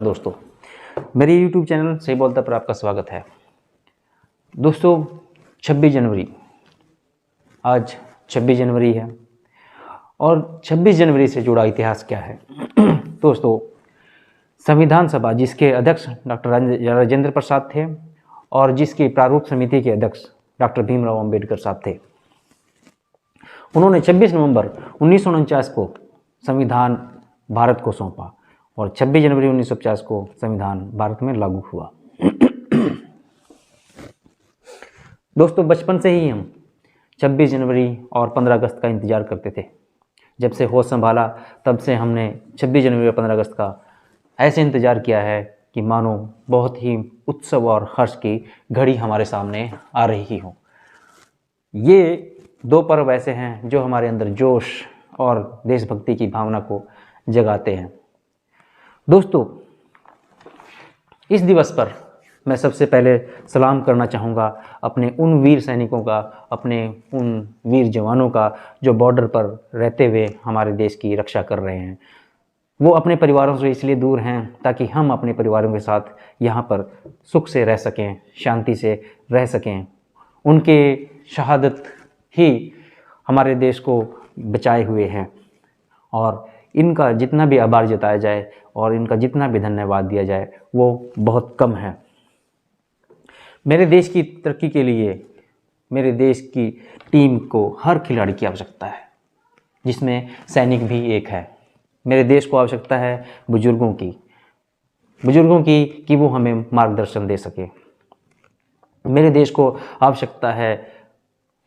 दोस्तों, मेरे YouTube channel सही बोलता पर आपका स्वागत है। दोस्तों, 26 जनवरी, आज 26 जनवरी है और 26 जनवरी से जुड़ा इतिहास क्या है। दोस्तों, संविधान सभा जिसके अध्यक्ष डॉक्टर राजेंद्र प्रसाद थे और जिसकी प्रारूप समिति के अध्यक्ष डॉक्टर भीमराव अंबेडकर साहब थे, उन्होंने 26 नवंबर 1949 को संविधान भारत को सौंपा और 26 जनवरी 1950 को संविधान भारत में लागू हुआ। दोस्तों, बचपन से ही हम 26 जनवरी और 15 अगस्त का इंतज़ार करते थे। जब से होश संभाला तब से हमने 26 जनवरी और 15 अगस्त का ऐसे इंतज़ार किया है कि मानो बहुत ही उत्सव और हर्ष की घड़ी हमारे सामने आ रही हो। ये दो पर्व ऐसे हैं जो हमारे अंदर जोश और देशभक्ति की भावना को जगाते हैं। दोस्तों, इस दिवस पर मैं सबसे पहले सलाम करना चाहूँगा अपने उन वीर सैनिकों का, अपने उन वीर जवानों का जो बॉर्डर पर रहते हुए हमारे देश की रक्षा कर रहे हैं। वो अपने परिवारों से इसलिए दूर हैं ताकि हम अपने परिवारों के साथ यहाँ पर सुख से रह सकें, शांति से रह सकें। उनके शहादत ही हमारे देश को बचाए हुए हैं और इनका जितना भी आभार जताया जाए और इनका जितना भी धन्यवाद दिया जाए वो बहुत कम है। मेरे देश की तरक्की के लिए मेरे देश की टीम को हर खिलाड़ी की आवश्यकता है, जिसमें सैनिक भी एक है। मेरे देश को आवश्यकता है बुजुर्गों की कि वो हमें मार्गदर्शन दे सके। मेरे देश को आवश्यकता है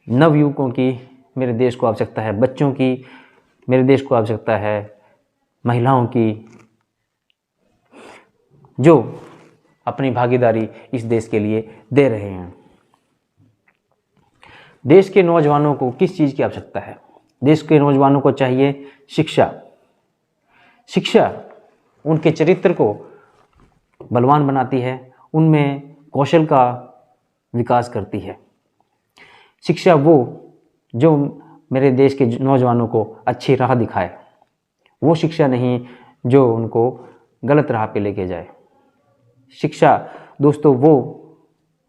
नवयुवकों की, मेरे देश को आवश्यकता है बच्चों की, मेरे देश को आवश्यकता है महिलाओं की, जो अपनी भागीदारी इस देश के लिए दे रहे हैं। देश के नौजवानों को किस चीज़ की आवश्यकता है? देश के नौजवानों को चाहिए शिक्षा। शिक्षा उनके चरित्र को बलवान बनाती है, उनमें कौशल का विकास करती है। शिक्षा वो जो मेरे देश के नौजवानों को अच्छी राह दिखाए, वो शिक्षा नहीं जो उनको गलत राह पे लेके जाए। शिक्षा दोस्तों वो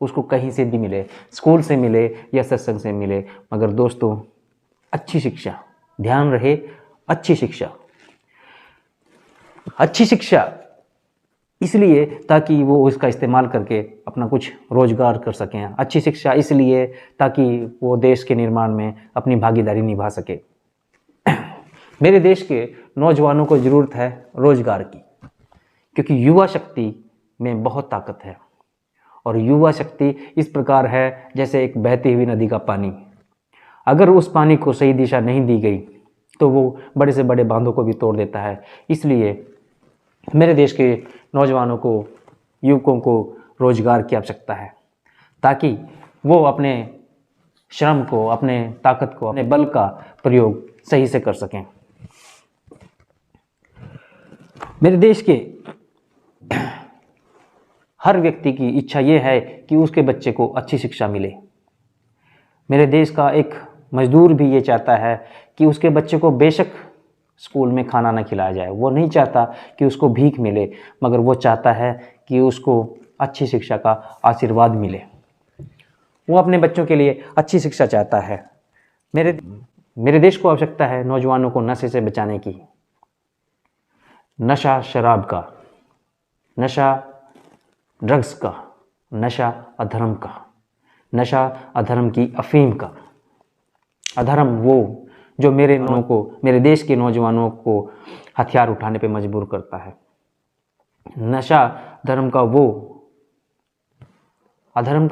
उसको कहीं से भी मिले, स्कूल से मिले या सत्संग से मिले, मगर दोस्तों अच्छी शिक्षा, ध्यान रहे, अच्छी शिक्षा इसलिए ताकि वो उसका इस्तेमाल करके अपना कुछ रोजगार कर सकें। अच्छी शिक्षा इसलिए ताकि वो देश के निर्माण में अपनी भागीदारी निभा सके। मेरे देश के नौजवानों को ज़रूरत है रोजगार की, क्योंकि युवा शक्ति में बहुत ताकत है और युवा शक्ति इस प्रकार है जैसे एक बहती हुई नदी का पानी। अगर उस पानी को सही दिशा नहीं दी गई तो वो बड़े से बड़े बांधों को भी तोड़ देता है। इसलिए मेरे देश के नौजवानों को, युवकों को रोजगार की आवश्यकता है ताकि वो अपने श्रम को, अपने ताकत को, अपने बल का प्रयोग सही से कर सकें। मेरे देश के हर व्यक्ति की इच्छा ये है कि उसके बच्चे को अच्छी शिक्षा मिले। मेरे देश का एक मजदूर भी ये चाहता है कि उसके बच्चे को बेशक स्कूल में खाना ना खिलाया जाए, वो नहीं चाहता कि उसको भीख मिले, मगर वो चाहता है कि उसको अच्छी शिक्षा का आशीर्वाद मिले। वो अपने बच्चों के लिए अच्छी शिक्षा चाहता है। मेरे देश को आवश्यकता है नौजवानों को नशे से बचाने की। नशा शराब का, नशा ड्रग्स का, नशा अधर्म का, नशा अधर्म की अफीम का। अधर्म वो जो मेरे देश के नौजवानों को हथियार उठाने पे मजबूर करता है। नशा अधर्म का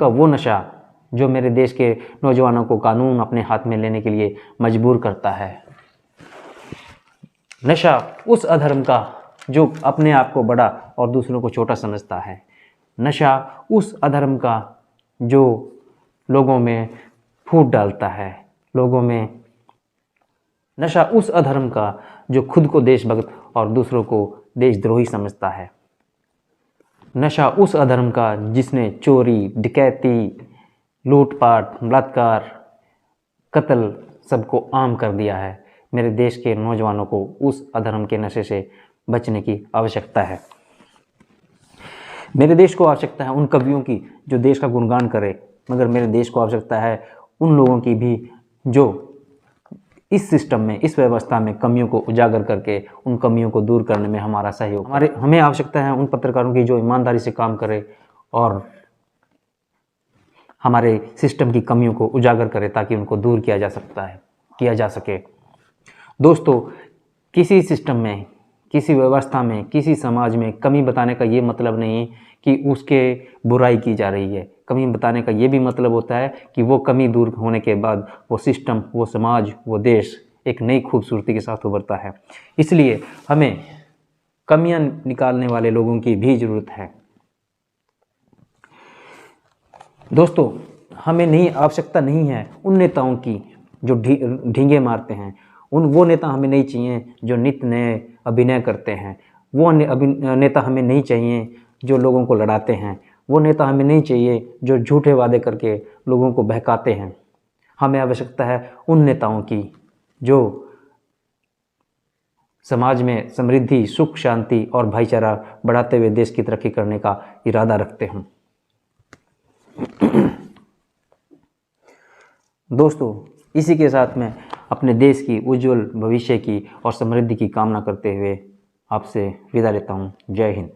वो नशा जो मेरे देश के नौजवानों को कानून अपने हाथ में लेने के लिए मजबूर करता है। नशा उस अधर्म का जो अपने आप को बड़ा और दूसरों को छोटा समझता है। नशा उस अधर्म का जो लोगों में फूट डालता है, लोगों में। नशा उस अधर्म का जो खुद को देशभक्त और दूसरों को देशद्रोही समझता है। नशा उस अधर्म का जिसने चोरी, डकैती, लूटपाट, बलात्कार, कत्ल सबको आम कर दिया है। मेरे देश के नौजवानों को उस अधर्म के नशे से बचने की आवश्यकता है। मेरे देश को आवश्यकता है उन कवियों की जो देश का गुणगान करे, मगर मेरे देश को आवश्यकता है उन लोगों की भी जो इस सिस्टम में, इस व्यवस्था में कमियों को उजागर करके उन कमियों को दूर करने में हमारा सहयोग। हमें आवश्यकता है उन पत्रकारों की जो ईमानदारी से काम करे और हमारे सिस्टम की कमियों को उजागर करे ताकि उनको दूर किया जा सके। दोस्तों, किसी सिस्टम में, किसी व्यवस्था में, किसी समाज में कमी बताने का ये मतलब नहीं कि उसके बुराई की जा रही है। कमी बताने का ये भी मतलब होता है कि वो कमी दूर होने के बाद वो सिस्टम, वो समाज, वो देश एक नई खूबसूरती के साथ उभरता है। इसलिए हमें कमियां निकालने वाले लोगों की भी ज़रूरत है। दोस्तों, हमें आवश्यकता नहीं है उन नेताओं की जो ढींगे मारते हैं। वो नेता हमें नहीं चाहिए जो नित्य नए अभिनय करते हैं। वो नेता हमें नहीं चाहिए जो लोगों को लड़ाते हैं। वो नेता हमें नहीं चाहिए जो झूठे वादे करके लोगों को बहकाते हैं। हमें आवश्यकता है उन नेताओं की जो समाज में समृद्धि, सुख, शांति और भाईचारा बढ़ाते हुए देश की तरक्की करने का इरादा रखते हों। दोस्तों, इसी के साथ मैं अपने देश की उज्जवल भविष्य की और समृद्धि की कामना करते हुए आपसे विदा लेता हूँ। जय हिंद।